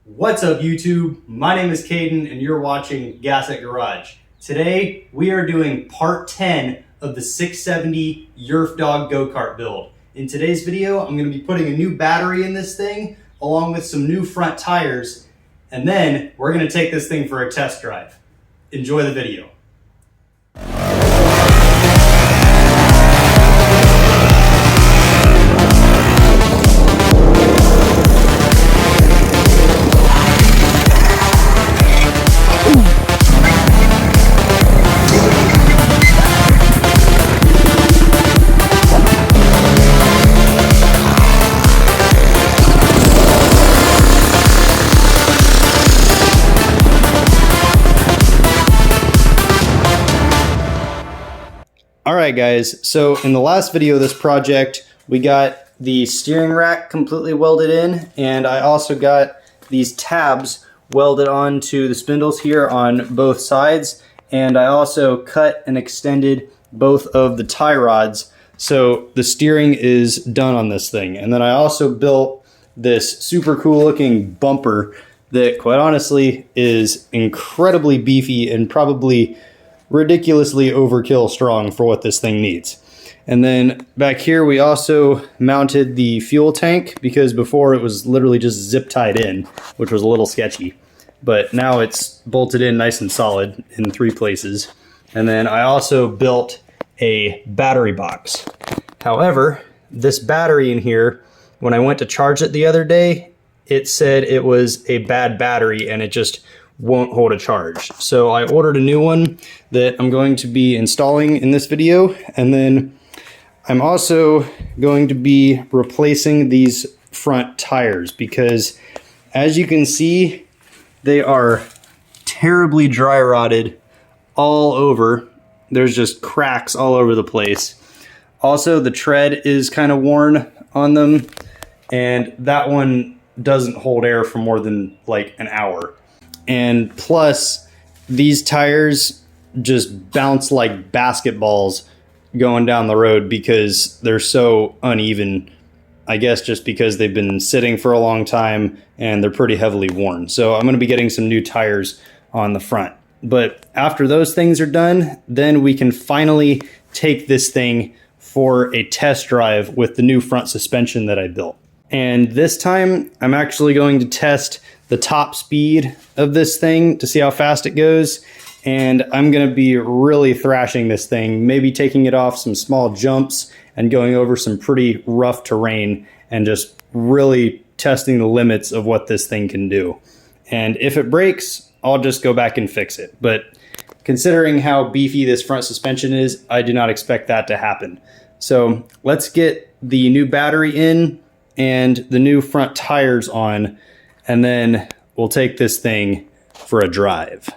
What's up YouTube? My name is Caden and you're watching Gas at Garage. Today we are doing part 10 of the 670 Yerf Dog go-kart build. In today's video I'm going to be putting a new battery in this thing along with some new front tires, and then we're going to take this thing for a test drive. Enjoy the video. Alright guys, so in the last video of this project, we got the steering rack completely welded in, and I also got these tabs welded onto the spindles here on both sides, and I also cut and extended both of the tie rods, so the steering is done on this thing. And then I also built this super cool looking bumper that quite honestly is incredibly beefy and probably ridiculously overkill strong for what this thing needs. And then back here we also mounted the fuel tank, because before it was literally just zip tied in, which was a little sketchy, but now it's bolted in nice and solid in 3 places. And then I also built a battery box. However, this battery in here, when I went to charge it the other day, it said it was a bad battery and it just won't hold a charge. So I ordered a new one that I'm going to be installing in this video, and then I'm also going to be replacing these front tires, because as you can see they are terribly dry rotted all over. There's just cracks all over the place. Also the tread is kind of worn on them, and that one doesn't hold air for more than like an hour. And plus, these tires just bounce like basketballs going down the road because they're so uneven. I guess just because they've been sitting for a long time and they're pretty heavily worn. So I'm going to be getting some new tires on the front. But after those things are done, then we can finally take this thing for a test drive with the new front suspension that I built. And this time, I'm actually going to test the top speed of this thing to see how fast it goes. And I'm going to be really thrashing this thing, maybe taking it off some small jumps and going over some pretty rough terrain and just really testing the limits of what this thing can do. And if it breaks, I'll just go back and fix it. But considering how beefy this front suspension is, I do not expect that to happen. So let's get the new battery in and the new front tires on, and then we'll take this thing for a drive.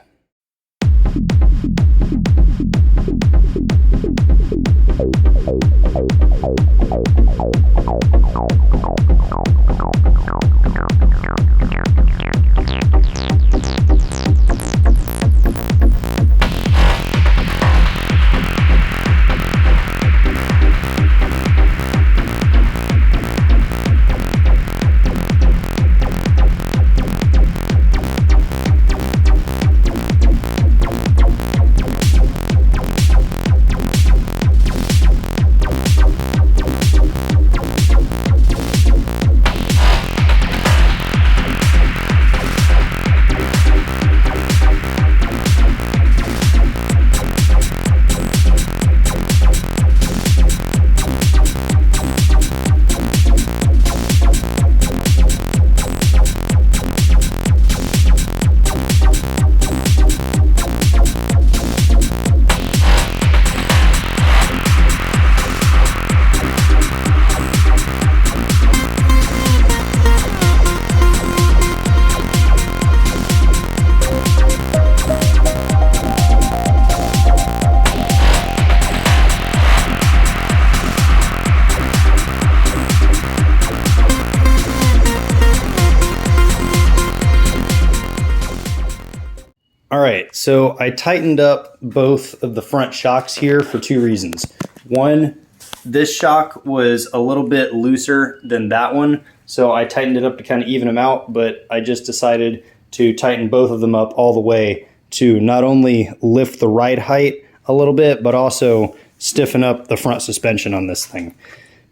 All right, so I tightened up both of the front shocks here for 2 reasons. One, this shock was a little bit looser than that one, so I tightened it up to kind of even them out, but I just decided to tighten both of them up all the way to not only lift the ride height a little bit, but also stiffen up the front suspension on this thing,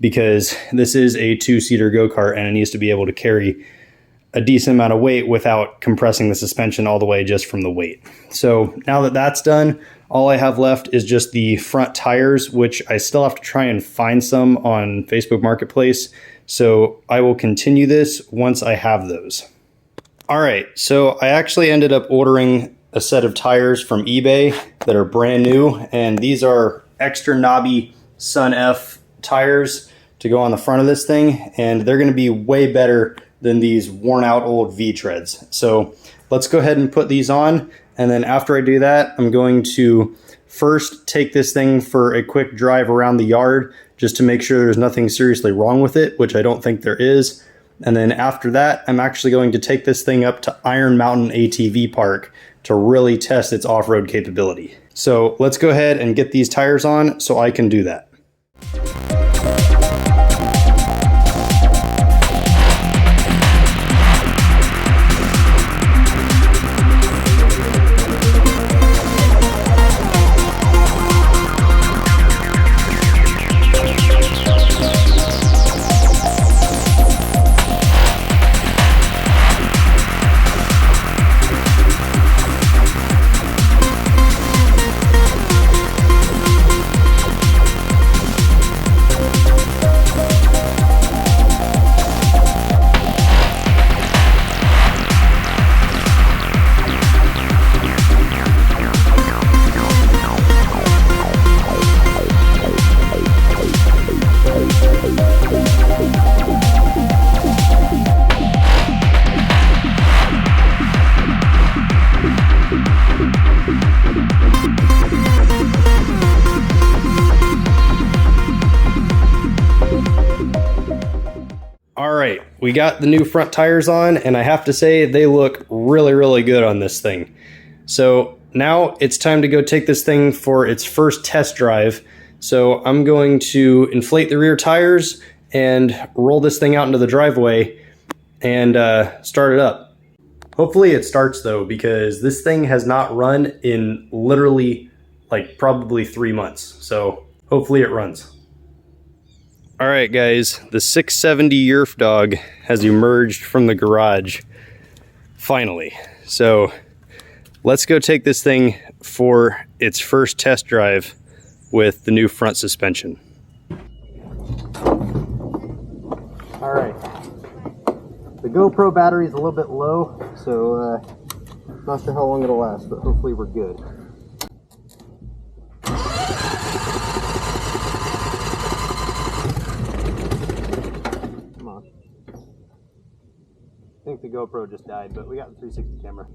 because this is a two-seater go-kart and it needs to be able to carry a decent amount of weight without compressing the suspension all the way just from the weight. So now that that's done, all I have left is just the front tires, which I still have to try and find some on Facebook Marketplace. So I will continue this once I have those. All right, so I actually ended up ordering a set of tires from eBay that are brand new, and these are extra knobby Sun F tires to go on the front of this thing, and they're going to be way better than these worn out old V-treads. So let's go ahead and put these on, and then after I do that, I'm going to first take this thing for a quick drive around the yard just to make sure there's nothing seriously wrong with it, which I don't think there is. And then after that, I'm actually going to take this thing up to Iron Mountain ATV Park to really test its off-road capability. So let's go ahead and get these tires on so I can do that. All right, we got the new front tires on, and I have to say they look really, really good on this thing. So now it's time to go take this thing for its first test drive. So I'm going to inflate the rear tires and roll this thing out into the driveway and start it up. Hopefully it starts though, because this thing has not run in literally like probably 3 months. So hopefully it runs. All right, guys, the 670 Yerf dog has emerged from the garage, finally. So let's go take this thing for its first test drive with the new front suspension. All right, the GoPro battery is a little bit low, so not sure how long it'll last, but hopefully we're good. I think the GoPro just died, but we got the 360 camera.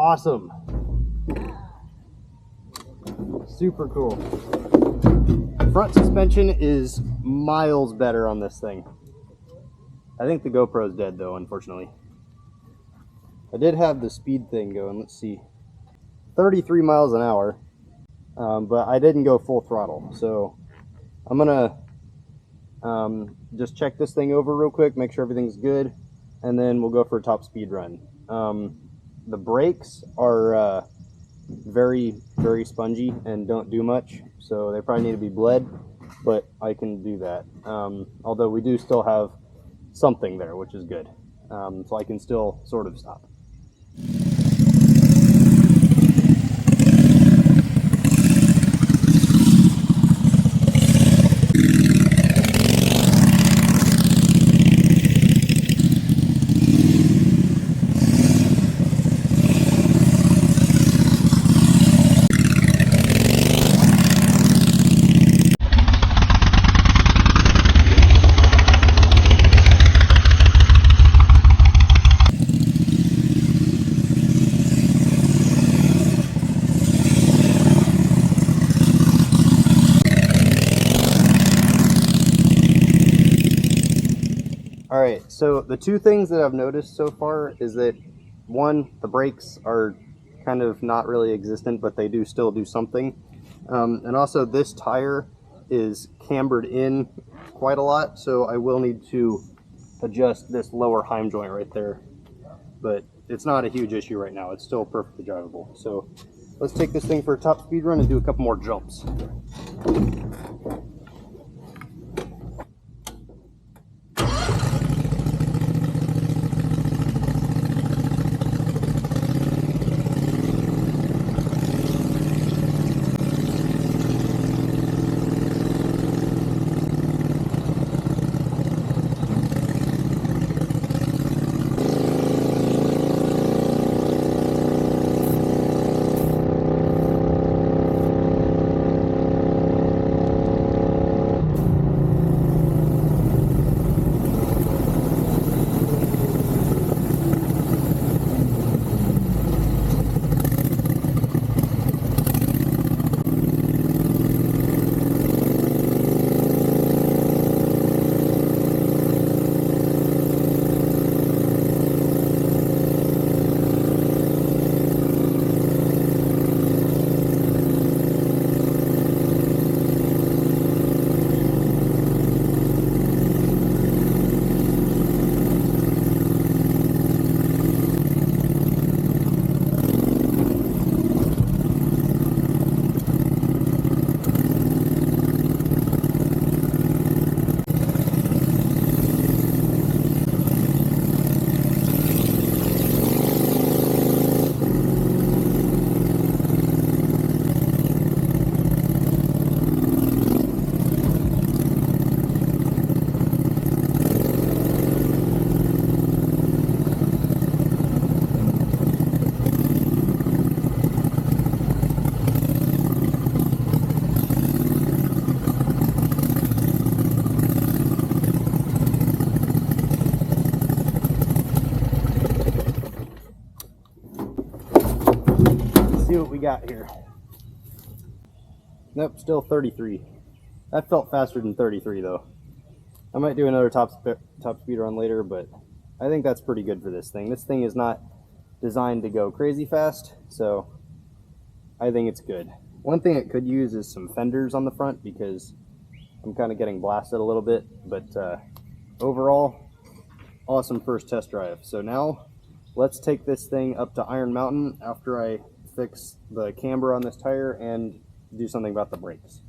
awesome. Super cool. Front suspension is miles better on this thing. I think the GoPro's dead though, unfortunately. I did have the speed thing going, let's see. 33 miles an hour, but I didn't go full throttle. So I'm gonna just check this thing over real quick, make sure everything's good, and then we'll go for a top speed run. The brakes are very, very spongy and don't do much, so they probably need to be bled, but I can do that. Although we do still have something there, which is good. So I can still sort of stop. Alright, so the two things that I've noticed so far is that, one, the brakes are kind of not really existent, but they do still do something. And also this tire is cambered in quite a lot, so I will need to adjust this lower heim joint right there. But it's not a huge issue right now, it's still perfectly drivable. So let's take this thing for a top speed run and do a couple more jumps. See what we got here. Nope, still 33. That felt faster than 33 though. I might do another top speed run later, but I think that's pretty good for this thing. This thing is not designed to go crazy fast, so I think it's good. One thing it could use is some fenders on the front because I'm kind of getting blasted a little bit, but overall, awesome first test drive. So now let's take this thing up to Iron Mountain after I fix the camber on this tire and do something about the brakes.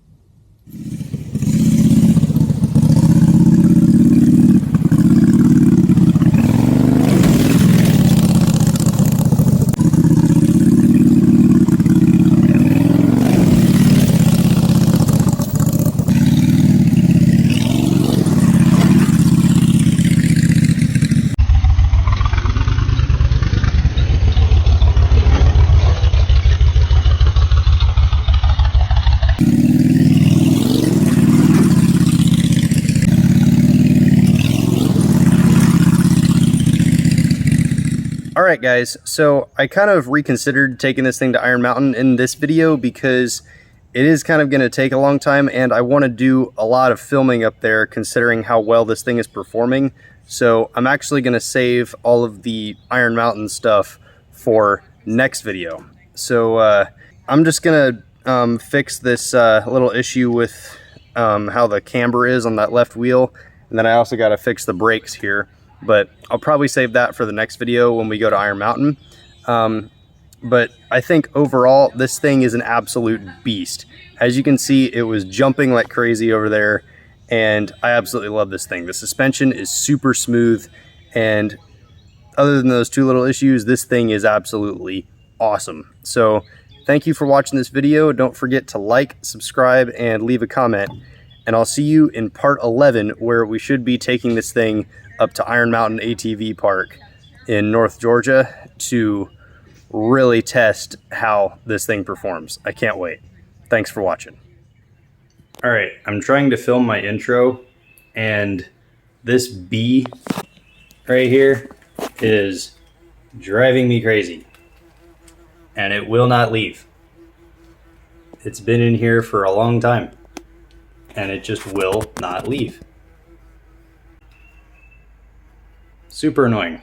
Alright guys, so I kind of reconsidered taking this thing to Iron Mountain in this video because it is kind of going to take a long time and I want to do a lot of filming up there considering how well this thing is performing. So I'm actually going to save all of the Iron Mountain stuff for next video. So I'm just going to fix this little issue with how the camber is on that left wheel, and then I also got to fix the brakes here. But I'll probably save that for the next video when we go to Iron Mountain. But I think overall, this thing is an absolute beast. As you can see, it was jumping like crazy over there, and I absolutely love this thing. The suspension is super smooth, and other than those two little issues, this thing is absolutely awesome. So thank you for watching this video. Don't forget to like, subscribe, and leave a comment. And I'll see you in part 11, where we should be taking this thing up to Iron Mountain ATV Park in North Georgia to really test how this thing performs. I can't wait. Thanks for watching. All right, I'm trying to film my intro, and this bee right here is driving me crazy, and it will not leave. It's been in here for a long time, and it just will not leave. Super annoying.